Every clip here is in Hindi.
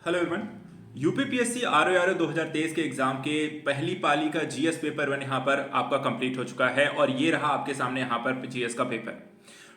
Hello everyone. यूपीपीएससी आरओ 2023 के एग्जाम के पहली पाली का जीएस पेपर वन यहाँ पर आपका कंप्लीट हो चुका है और ये रहा आपके सामने यहाँ पर जीएस का पेपर।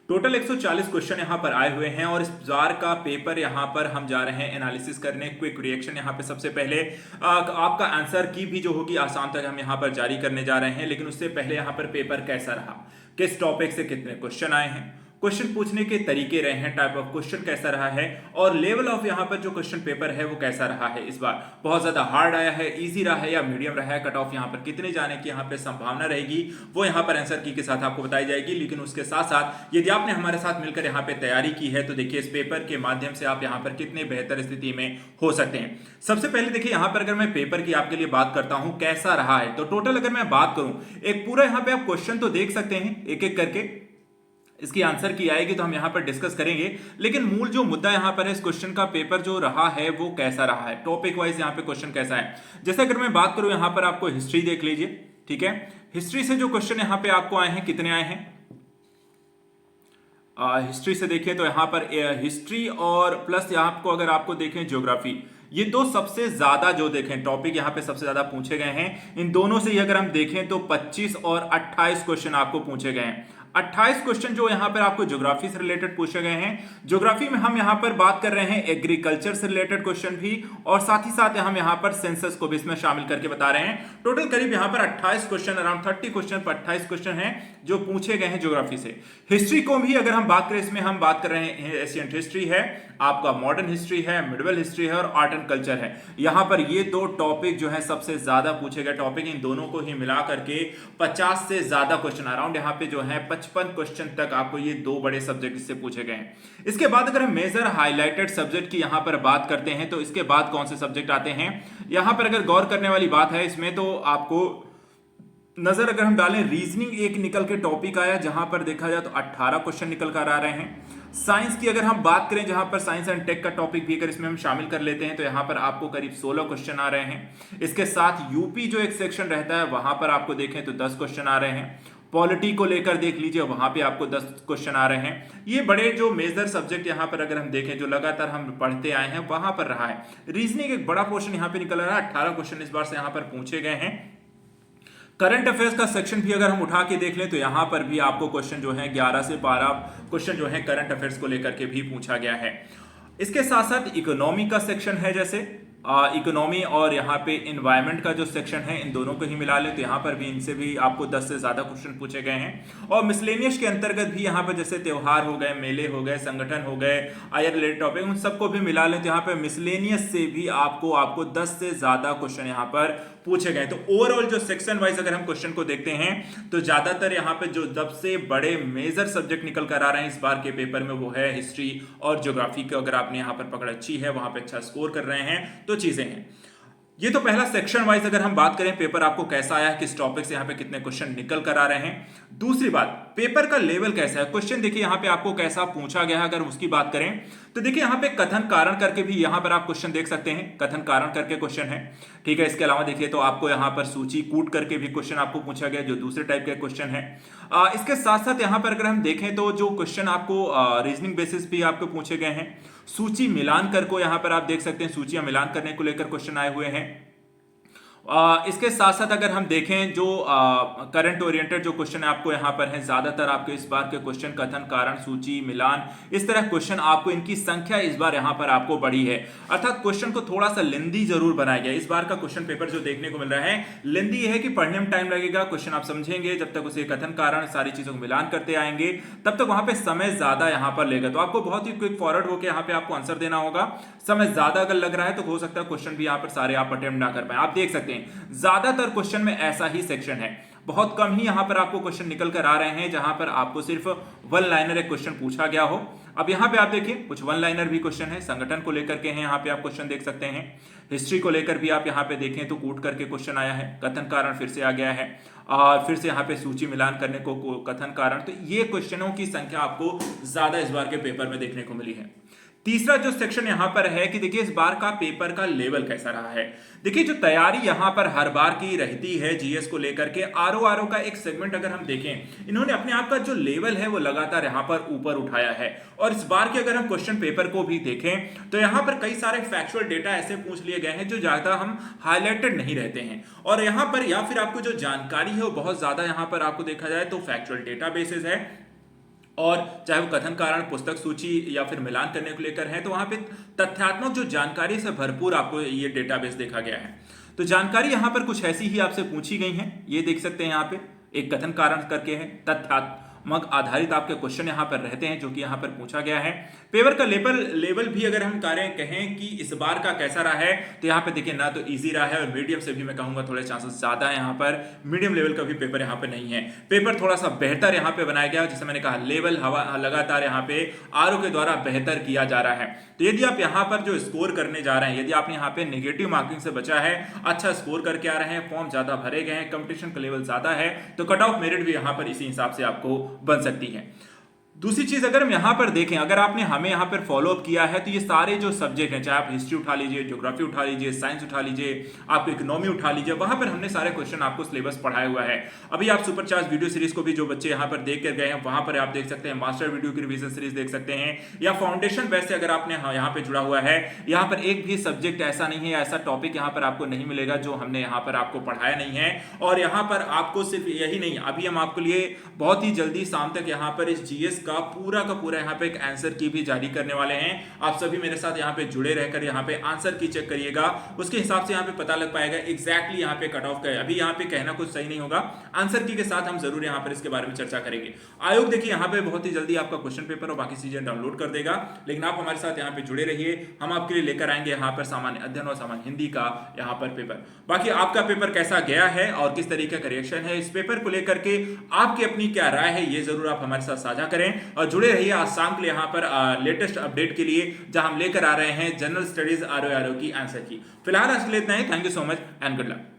टोटल 140 क्वेश्चन यहाँ पर आए हुए हैं और इस बार का पेपर यहाँ पर हम जा रहे हैं एनालिसिस करने। क्विक रिएक्शन यहाँ पे सबसे पहले आपका आंसर की भी जो होगी आसाम तक हम यहाँ पर जारी करने जा रहे हैं, लेकिन उससे पहले यहाँ पर पेपर कैसा रहा, किस टॉपिक से कितने क्वेश्चन आए हैं, क्वेश्चन पूछने के तरीके रहे हैं, टाइप ऑफ क्वेश्चन कैसा रहा है और लेवल ऑफ यहाँ पर जो क्वेश्चन पेपर है वो कैसा रहा है। इस बार बहुत ज्यादा हार्ड आया है, इजी रहा है या मीडियम रहा है, कट ऑफ यहाँ पर कितने जाने की यहाँ पे संभावना रहेगी वो यहाँ पर आंसर की के साथ आपको बताई जाएगी। लेकिन उसके साथ साथ यदि आपने हमारे साथ मिलकर यहाँ पे तैयारी की है तो देखिए इस पेपर के माध्यम से आप यहाँ पर कितने बेहतर स्थिति में हो सकते हैं। सबसे पहले देखिए यहाँ पर अगर मैं पेपर की आपके लिए बात करता हूं कैसा रहा है, तो टोटल अगर मैं बात करूं एक पूरा यहाँ पे आप क्वेश्चन तो देख सकते हैं एक एक करके, इसकी आंसर की आएगी तो हम यहां पर डिस्कस करेंगे। लेकिन मूल जो मुद्दा यहां पर है इस क्वेश्चन का पेपर जो रहा है वो कैसा रहा है, टॉपिक वाइज यहां पे क्वेश्चन कैसा है। जैसे अगर मैं बात करूं यहां पर आपको हिस्ट्री देख लीजिए, ठीक है। हिस्ट्री से जो क्वेश्चन यहां पे आपको आए हैं, कितने आए हैं हिस्ट्री से देखिए तो यहां पर हिस्ट्री और प्लस यहां आपको अगर आपको देखें ज्योग्राफी, ये दो सबसे ज्यादा जो देखें टॉपिक यहां पे सबसे ज्यादा पूछे गए हैं। इन दोनों से ही अगर हम देखें तो 25 और 28 क्वेश्चन आपको पूछे गए हैं। 28 क्वेश्चन जो यहां पर आपको ज्योग्राफी से रिलेटेड पूछे गए हैं। ज्योग्राफी में हम यहां पर बात कर रहे हैं एग्रीकल्चर से रिलेटेड क्वेश्चन भी और साथ ही साथ हम यहां पर सेंसस को भी इसमें शामिल करके बता रहे हैं। टोटल करीब यहां पर 28 क्वेश्चन, अराउंड 30 क्वेश्चन पर 28 क्वेश्चन हैं जो पूछे गए हैं ज्योग्राफी से। हिस्ट्री को भी अगर हम बात करें, इसमें हम बात कर रहे हैं एशियंट हिस्ट्री है, आपका मॉडर्न हिस्ट्री है, मिडिवल हिस्ट्री है और आर्ट एंड कल्चर है। यहां पर ये दो टॉपिक जो है सबसे ज्यादा पूछे गए टॉपिक, इन दोनों को ही मिला करके 50 से ज्यादा क्वेश्चन, अराउंड यहां पे जो है 55 क्वेश्चन तक आपको ये दो बड़े सब्जेक्ट इससे पूछे गए हैं। इसके बाद अगर हम मेजर हाईलाइटेड सब्जेक्ट की यहां पर बात करते हैं तो इसके बाद कौन से सब्जेक्ट आते हैं, यहां पर अगर गौर करने वाली बात है इसमें तो आपको नजर अगर हम डालें, रीजनिंग एक निकल के टॉपिक आया जहां पर देखा जाए तो 18 क्वेश्चन निकल कर आ रहे हैं। साइंस की अगर हम बात करें, जहां पर साइंस एंड टेक का टॉपिक भी अगर इसमें हम शामिल कर लेते हैं तो यहां पर आपको करीब 16 क्वेश्चन आ रहे हैं। इसके साथ यूपी जो एक सेक्शन रहता है वहां पर आपको देखें तो 10 क्वेश्चन आ रहे हैं। पॉलिटी को लेकर देख लीजिए, वहां पे आपको 10 क्वेश्चन आ रहे हैं। ये बड़े जो मेजर सब्जेक्ट यहां पर अगर हम देखें जो लगातार हम पढ़ते आए हैं वहां पर रहा है। रीजनिंग एक बड़ा पोर्शन यहां पे निकल रहा है, 18 क्वेश्चन इस बार से यहां पर पूछे गए हैं। करंट अफेयर्स का सेक्शन भी अगर हम उठा के देख लें तो यहां पर भी आपको क्वेश्चन जो है 11 से 12 क्वेश्चन जो है करंट अफेयर्स को लेकर के भी पूछा गया है। इसके साथ साथ इकोनॉमी का सेक्शन है, जैसे इकोनॉमी और यहाँ पे इन्वायरमेंट का जो सेक्शन है इन दोनों को ही मिला ले तो यहाँ पर भी इनसे भी आपको 10 से ज्यादा क्वेश्चन पूछे गए हैं। और मिसलेनियस के अंतर्गत भी यहाँ पर जैसे त्योहार हो गए, मेले हो गए, संगठन हो गए, आयर रिलेटेड टॉपिक, उन सबको भी मिला ले तो यहाँ पे मिसलेनियस से भी आपको 10 से ज्यादा क्वेश्चन यहाँ पर पूछे गए। तो ओवरऑल जो सेक्शन वाइज अगर हम क्वेश्चन को देखते हैं तो ज्यादातर यहाँ पे जो सबसे बड़े मेजर सब्जेक्ट निकल कर आ रहे हैं इस बार के पेपर में वो है हिस्ट्री और ज्योग्राफी को अगर आपने यहाँ पर पकड़ अच्छी है, वहां पे अच्छा स्कोर कर रहे हैं तो चीजें हैं। ये तो पहला सेक्शन वाइज अगर हम बात करें पेपर आपको कैसा आया, किस टॉपिक से यहाँ पे कितने क्वेश्चन निकल कर आ रहे हैं। दूसरी बात, पेपर का लेवल कैसा है, क्वेश्चन देखिए यहाँ पे आपको कैसा पूछा गया है। अगर उसकी बात करें तो देखिए यहाँ पे कथन कारण करके भी यहाँ पर आप क्वेश्चन देख सकते हैं, कथन कारण करके क्वेश्चन है, ठीक है। इसके अलावा देखिए तो आपको यहाँ पर सूची कूट करके भी क्वेश्चन आपको पूछा गया जो दूसरे टाइप के क्वेश्चन है। इसके साथ साथ यहाँ पर अगर हम देखें तो जो क्वेश्चन आपको रीजनिंग बेसिस भी आपको पूछे गए हैं, सूची मिलान कर को यहाँ पर आप देख सकते हैं, सूचियां मिलान करने को लेकर क्वेश्चन आए हुए हैं। इसके साथ साथ अगर हम देखें जो करंट ओरिएंटेड जो क्वेश्चन आपको यहाँ पर है, ज्यादातर आपके इस बार के क्वेश्चन कथन कारण सूची मिलान इस तरह क्वेश्चन आपको इनकी संख्या इस बार यहाँ पर आपको बढ़ी है, अर्थात क्वेश्चन को थोड़ा सा लेंदी जरूर बनाया गया। इस बार का क्वेश्चन पेपर जो देखने को मिल रहा है लेंदी है कि पढ़ने में टाइम लगेगा, क्वेश्चन आप समझेंगे जब तक उसे कथन कारण सारी चीजों को मिलान करते आएंगे तब तक वहां पे समय ज्यादा यहाँ पर लेगा। तो आपको बहुत ही क्विक फॉरवर्ड होकर यहाँ पे आपको आंसर देना होगा। समय ज्यादा अगर लग रहा है तो हो सकता है क्वेश्चन भी यहाँ पर सारे आप अटेम्प्ट ना कर पाए। आप देख सकते हैं ज्यादातर क्वेश्चन में ऐसा ही सेक्शन है, बहुत कम ही यहां पर आपको क्वेश्चन निकल कर आ रहे हैं जहां पर आपको सिर्फ वन लाइनर एक क्वेश्चन पूछा गया हो। अब यहां पे आप देखिए कुछ वन लाइनर भी क्वेश्चन है, संगठन को लेकर के हैं, यहां पे आप क्वेश्चन देख सकते हैं। हिस्ट्री को लेकर भी आप यहां पे देखें तो कूट करके क्वेश्चन आया है, कथन कारण फिर से आ गया है, फिर से यहां पे सूची मिलान करने को कथन कारण। तो ये क्वेश्चनों की संख्या आपको ज्यादा इस बार के पेपर में देखने को मिली है। तीसरा जो सेक्शन यहां पर है कि देखिए इस बार का पेपर का लेवल कैसा रहा है। देखिए जो तैयारी यहां पर हर बार की रहती है जीएस को लेकर के, आरओ का एक सेगमेंट अगर हम देखें, इन्होंने अपने आप का जो लेवल है वो लगातार यहां पर ऊपर उठाया है। और इस बार के अगर हम क्वेश्चन पेपर को भी देखें तो यहां पर कई सारे फैक्चुअल डेटा ऐसे पूछ लिए गए हैं जो ज्यादा हम हाईलाइटेड नहीं रहते हैं, और यहां पर या फिर आपको जो जानकारी है वो बहुत ज्यादा यहां पर आपको देखा जाए तो फैक्चुअल डेटा बेसिस है, और चाहे वो कथन कारण, पुस्तक सूची या फिर मिलान करने को लेकर है, तो वहां पे तथ्यात्मक जो जानकारी से भरपूर आपको ये डेटाबेस देखा गया है। तो जानकारी यहां पर कुछ ऐसी ही आपसे पूछी गई है, ये देख सकते हैं यहां पे एक कथन कारण करके है, तथ्यात्मक आधारित आपके क्वेश्चन यहां पर रहते हैं जो कि यहां पर पूछा गया है। पेपर का लेवल भी अगर हम कहें कि इस बार का कैसा रहा है, तो यहां पे देखिए ना तो इजी रहा है, और मीडियम से भी मैं कहूंगा थोड़े चांसेस ज्यादा है, यहां पर मीडियम लेवल का भी पेपर यहां पे नहीं है। पेपर थोड़ा सा बेहतर यहां पे बनाया गया, जैसे मैंने कहा लेवल लगातार यहां पे आरओ के द्वारा बेहतर किया जा रहा है। तो यदि आप यहां पर जो स्कोर करने जा रहे हैं, यदि आपने यहां पे नेगेटिव मार्किंग से बचा है, अच्छा स्कोर करके आ रहे हैं, फॉर्म ज्यादा भरे गए हैं, कंपटीशन का लेवल ज्यादा है, तो कट ऑफ मेरिट भी यहां पर इसी हिसाब से आपको बन सकती है। दूसरी चीज अगर हम यहां पर देखें, अगर आपने हमें यहां पर फॉलो अप किया है, तो ये सारे जो सब्जेक्ट हैं, चाहे आप हिस्ट्री उठा लीजिए, ज्योग्राफी उठा लीजिए, साइंस उठा लीजिए, आप इकोनॉमी उठा लीजिए, वहां पर हमने सारे क्वेश्चन आपको सिलेबस पढ़ाया हुआ है। अभी आप सुपरचार्ज वीडियो सीरीज को भी जो बच्चे यहां पर देख कर गए हैं, वहां पर आप देख सकते हैं, मास्टर वीडियो की रिवीजन सीरीज देख सकते हैं, या फाउंडेशन बेस से अगर आपने यहां पर जुड़ा हुआ है, यहां पर एक भी सब्जेक्ट ऐसा नहीं है, ऐसा टॉपिक यहां पर आपको नहीं मिलेगा जो हमने यहां पर आपको पढ़ाया नहीं है। और यहां पर आपको सिर्फ यही नहीं, अभी हम आपके लिए बहुत ही जल्दी शाम तक यहां पर इस जीएस का पूरा यहाँ पे एक आंसर की भी जारी करने वाले हैं। आप सभी मेरे साथ यहाँ पे जुड़े रहकर यहाँ पे आंसर की चेक करिएगा, उसके हिसाब से यहाँ पे पता लग पाएगा एग्जैक्टली यहाँ पे कट ऑफ का है। अभी यहाँ पे कहना कुछ सही नहीं होगा, आंसर की के साथ हम जरूर यहाँ पर इसके बारे में चर्चा करेंगे। आयोग देखिए यहाँ पे बहुत ही जल्दी आपका क्वेश्चन पेपर और बाकी चीजें डाउनलोड कर देगा, लेकिन आप हमारे साथ यहाँ पे जुड़े रहिए, हम आपके लिए लेकर आएंगे यहाँ पर सामान्य अध्ययन और सामान्य हिंदी का यहाँ पर पेपर। बाकी आपका पेपर कैसा गया है और किस तरीके का रिएक्शन है इस पेपर को लेकर के, आपकी अपनी क्या राय है, ये जरूर आप हमारे साथ साझा करें, और जुड़े रहिए आज शाम के लिए यहाँ पर लेटेस्ट अपडेट के लिए, जहां हम लेकर आ रहे हैं जनरल स्टडीज आरओ की आंसर की। फिलहाल आज के लिए इतना ही। Thank you so much and good luck.